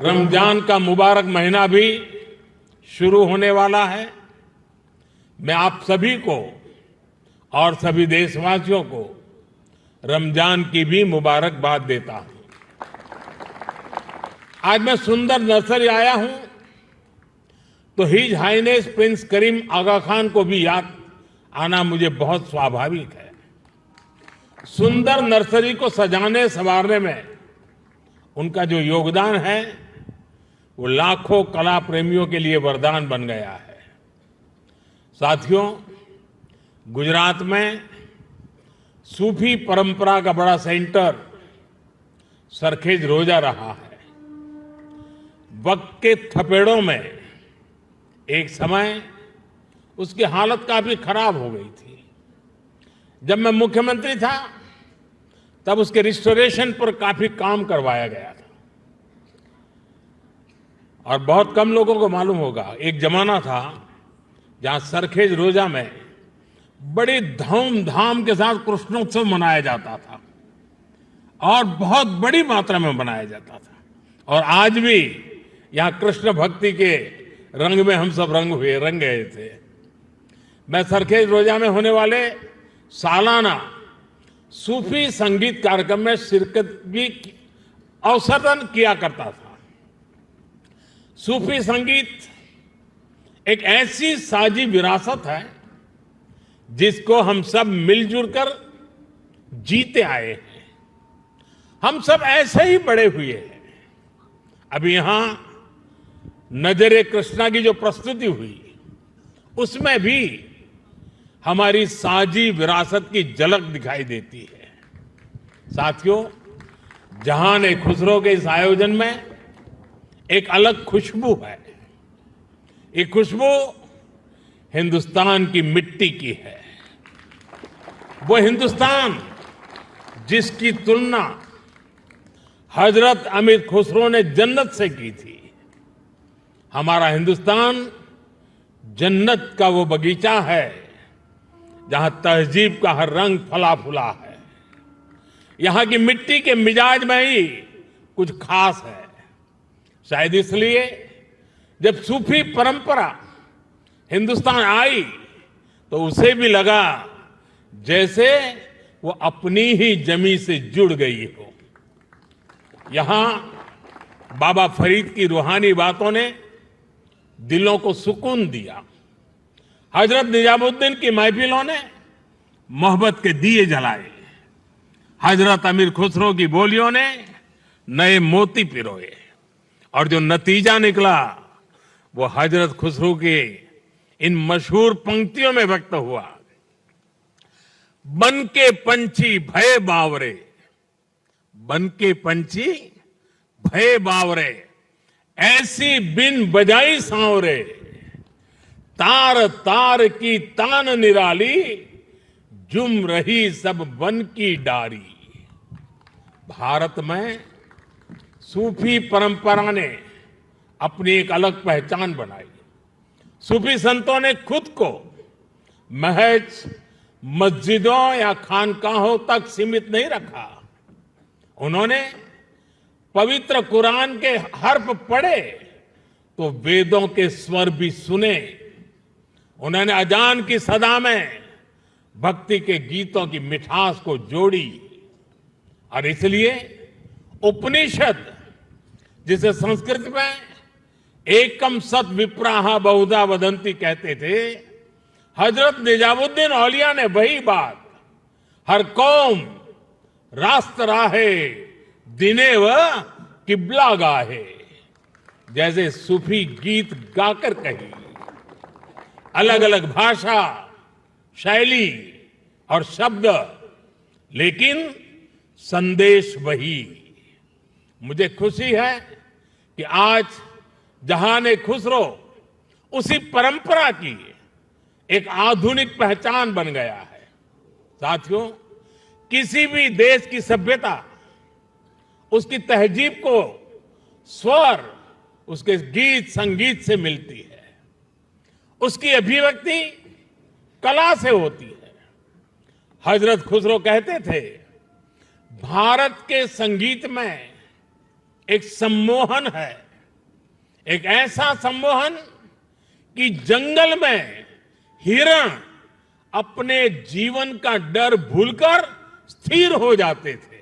रमजान का मुबारक महीना भी शुरू होने वाला है। मैं आप सभी को और सभी देशवासियों को रमजान की भी मुबारकबाद देता हूं। आज मैं सुंदर नर्सरी आया हूं तो हिज हाइनेस प्रिंस करीम आगा खान को भी याद आना मुझे बहुत स्वाभाविक है। सुंदर नर्सरी को सजाने संवारने में उनका जो योगदान है वो लाखों कला प्रेमियों के लिए वरदान बन गया है। साथियों, गुजरात में सूफी परंपरा का बड़ा सेंटर सरखेज रोजा रहा है। वक्त के थपेड़ों में एक समय उसकी हालत काफी खराब हो गई थी। जब मैं मुख्यमंत्री था तब उसके रिस्टोरेशन पर काफी काम करवाया गया था। और बहुत कम लोगों को मालूम होगा, एक जमाना था जहां सरखेज रोजा में बड़ी धूमधाम के साथ कृष्णोत्सव मनाया जाता था और बहुत बड़ी मात्रा में मनाया जाता था। और आज भी यहां कृष्ण भक्ति के रंग में हम सब रंग गए थे। मैं सरखेज रोजा में होने वाले सालाना सूफी संगीत कार्यक्रम में शिरकत भी अवसरन किया करता था। सूफी संगीत एक ऐसी साजी विरासत है जिसको हम सब मिलजुल कर जीते आए हैं। हम सब ऐसे ही बड़े हुए हैं। अभी यहां नजरे कृष्णा की जो प्रस्तुति हुई उसमें भी हमारी साजी विरासत की झलक दिखाई देती है। साथियों, जहान खुसरो के इस आयोजन में एक अलग खुशबू है। ये खुशबू हिंदुस्तान की मिट्टी की है। वो हिंदुस्तान जिसकी तुलना हजरत अमीर खुसरो ने जन्नत से की थी। हमारा हिंदुस्तान जन्नत का वो बगीचा है जहां तहजीब का हर रंग फला फूला है। यहां की मिट्टी के मिजाज में ही कुछ खास है। शायद इसलिए जब सूफी परंपरा हिंदुस्तान आई तो उसे भी लगा जैसे वो अपनी ही जमी से जुड़ गई हो। यहां बाबा फरीद की रूहानी बातों ने दिलों को सुकून दिया। हजरत निजामुद्दीन की महफिलों ने मोहब्बत के दिए जलाए। हजरत अमीर खुसरो की बोलियों ने नए मोती पिरोए। और जो नतीजा निकला वो हजरत खुसरो के इन मशहूर पंक्तियों में व्यक्त हुआ। बन के पंछी भय बावरे, बन के पंछी भय बावरे, ऐसी बिन बजाई सांवरे, तार तार की तान निराली, जुम रही सब वन की डारी। भारत में सूफी परंपरा ने अपनी एक अलग पहचान बनाई। सूफी संतों ने खुद को महज मस्जिदों या खानकाहों तक सीमित नहीं रखा। उन्होंने पवित्र कुरान के हर्फ पढ़े तो वेदों के स्वर भी सुने। उन्होंने अजान की सदा में भक्ति के गीतों की मिठास को जोड़ी। और इसलिए उपनिषद, जिसे संस्कृत में एकम सत विप्राहा बहुधा वदंती कहते थे, हजरत निजामुद्दीन औलिया ने वही बात हर कौम रास्त राहे दिने व किबला गाहे जैसे सूफी गीत गाकर कही। अलग अलग भाषा, शैली और शब्द, लेकिन संदेश वही। मुझे खुशी है कि आज जहान खुसरो उसी परंपरा की एक आधुनिक पहचान बन गया है। साथियों, किसी भी देश की सभ्यता उसकी तहजीब को स्वर उसके गीत संगीत से मिलती है। उसकी अभिव्यक्ति कला से होती है। हजरत खुसरो कहते थे, भारत के संगीत में एक सम्मोहन है एक ऐसा सम्मोहन कि जंगल में हिरण अपने जीवन का डर भूलकर स्थिर हो जाते थे।